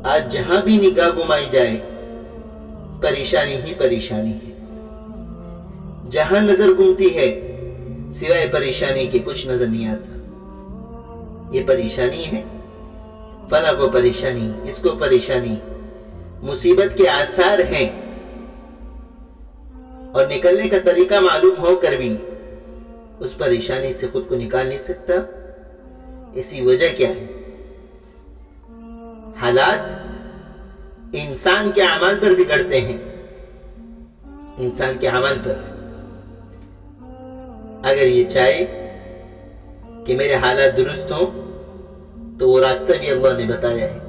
آج جہاں بھی نگاہ گھمائی جائے پریشانی ہی پریشانی ہے. جہاں نظر گھومتی ہے سوائے پریشانی کے کچھ نظر نہیں آتا. یہ پریشانی ہے، فلاں کو پریشانی، اس کو پریشانی، مصیبت کے آثار ہیں، اور نکلنے کا طریقہ معلوم ہو کر بھی اس پریشانی سے خود کو نکال نہیں سکتا. اسی وجہ کیا ہے؟ حالات انسان کے اعمال پر بگڑتے ہیں. انسان کے عمل پر اگر یہ چاہے کہ میرے حالات درست ہوں تو وہ راستہ بھی اللہ نے بتایا ہے.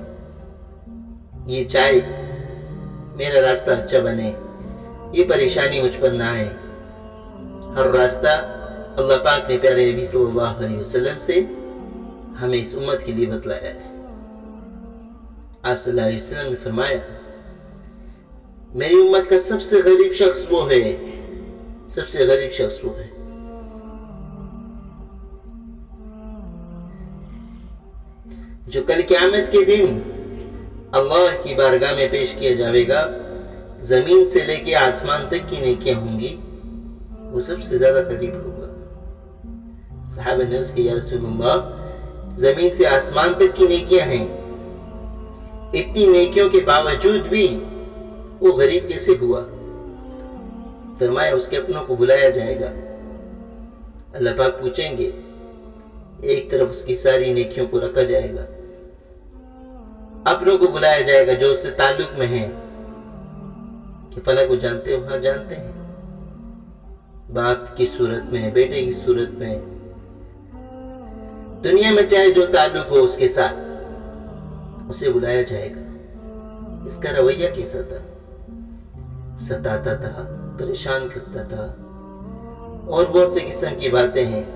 یہ چاہے میرا راستہ اچھا بنے، یہ پریشانی مجھ پر نہ آئے، ہر راستہ اللہ پاک نے پیارے نبی صلی اللہ علیہ وسلم سے ہمیں اس امت کے لیے بتلایا ہے. آپ صلی اللہ علیہ وسلم نے فرمایا میری امت کا سب سے غریب شخص وہ ہے، سب سے غریب شخص وہ ہے جو کل قیامت کے دن اللہ کی بارگاہ میں پیش کیا جائے گا. زمین سے لے کے آسمان تک کی نیکیاں ہوں گی، وہ سب سے زیادہ قریب ہوگا. صحابہ نے اس کی یا رسول اللہ زمین سے آسمان تک کی نیکیاں ہیں، اتنی نیکیوں کے باوجود بھی وہ غریب کیسے ہوا؟ فرمایا اس کے اپنوں کو بلایا جائے گا. اللہ پاک پوچھیں گے، ایک طرف اس کی ساری نیکیوں کو رکھا جائے گا، اپنوں کو بلایا جائے گا جو اس سے تعلق میں ہیں کہ فلاں کو جانتے ہو؟ ہاں جانتے ہیں. باپ کی صورت میں، بیٹے کی صورت میں، دنیا میں چاہے جو تعلق ہو اس کے ساتھ اسے بلایا جائے گا. اس کا رویہ کیسا تھا؟ ستاتا تھا، پریشان کرتا تھا، اور بہت سے قسم کی باتیں ہیں.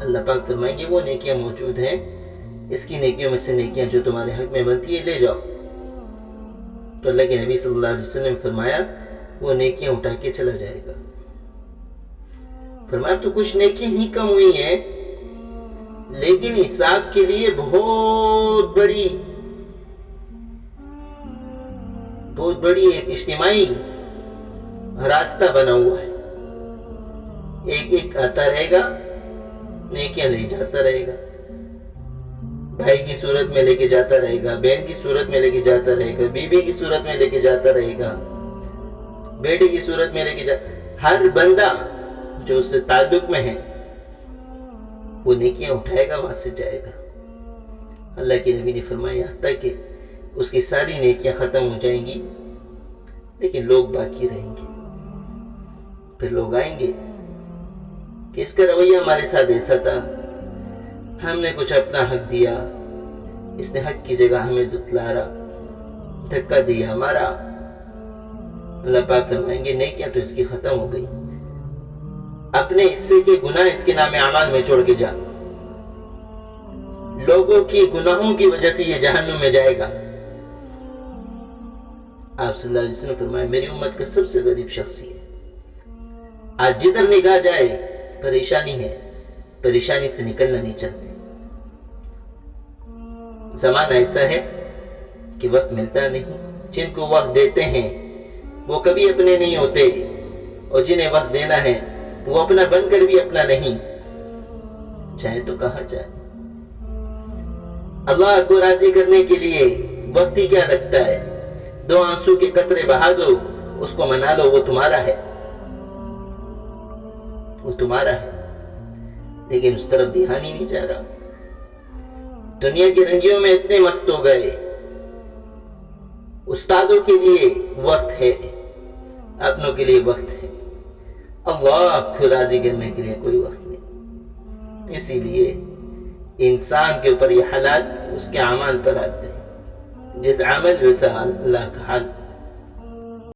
اللہ پاک فرمائیں گے وہ نیکیاں موجود ہیں، اس کی نیکیوں میں سے نیکیاں جو تمہارے حق میں بنتی ہے لے جاؤ. تو اللہ کے نبی صلی اللہ علیہ وسلم نے فرمایا وہ نیکیاں اٹھا کے چلا جائے گا. فرمایا تو کچھ نیکیاں ہی کم ہوئی ہیں، لیکن حساب کے لیے بہت بڑی ایک اجتماعی راستہ بنا ہوا ہے. ایک ایک آتا رہے گا، نیکیاں لے جاتا رہے گا. بھائی کی صورت میں لے کے جاتا رہے گا، بہن کی صورت میں لے کے جاتا رہے گا، بیوی کی صورت میں لے کے جاتا رہے گا، بیٹے کی صورت میں لے کے ہر بندہ جو اس سے تعلق میں ہے وہ نیکیاں اٹھائے گا، وہاں سے جائے گا. اللہ کے نبی نے فرمایا یہاں تک کہ اس کی ساری نیکیاں ختم ہو جائیں گی لیکن لوگ باقی رہیں گے. پھر لوگ آئیں گے کہ اس کا رویہ ہمارے ساتھ ایسا تھا، ہم نے کچھ اپنا حق دیا، اس نے حق کی جگہ ہمیں دتلارا، دھکا دیا، مارا. اللہ پاک فرمائیں گے نیکیاں تو اس کی ختم ہو گئی، اپنے حصے کے گناہ اس کے نام اعمال میں چھوڑ کے جا. لوگوں کی گناہوں کی وجہ سے یہ جہنم میں جائے گا. آپ صلی اللہ علیہ وسلم نے فرمایا میری امت کا سب سے غریب شخص ہے. آج جدھر نگاہ جائے پریشانی ہے، پریشانی سے نکلنا نہیں چاہتے. زمانہ ایسا ہے کہ وقت ملتا نہیں. جن کو وقت دیتے ہیں وہ کبھی اپنے نہیں ہوتے، اور جنہیں وقت دینا ہے وہ اپنا بن کر بھی اپنا نہیں. چاہے تو کہا جائے اللہ کو راضی کرنے کے لیے وقت ہی کیا لگتا ہے؟ 2 آنسو کے قطرے بہا دو، اس کو منا لو، وہ تمہارا ہے، وہ تمہارا ہے. لیکن اس طرف دھیان ہی نہیں جا رہا. دنیا کی رنگیوں میں اتنے مست ہو گئے. استادوں کے لیے وقت ہے، اپنوں کے لیے وقت ہے، اللہ کو راضی کرنے کے لیے کوئی وقت نہیں. اسی لیے انسان کے اوپر یہ حالات اس کے اعمال پر آتے ہیں. جس عمل ویسا اللہ کا حال.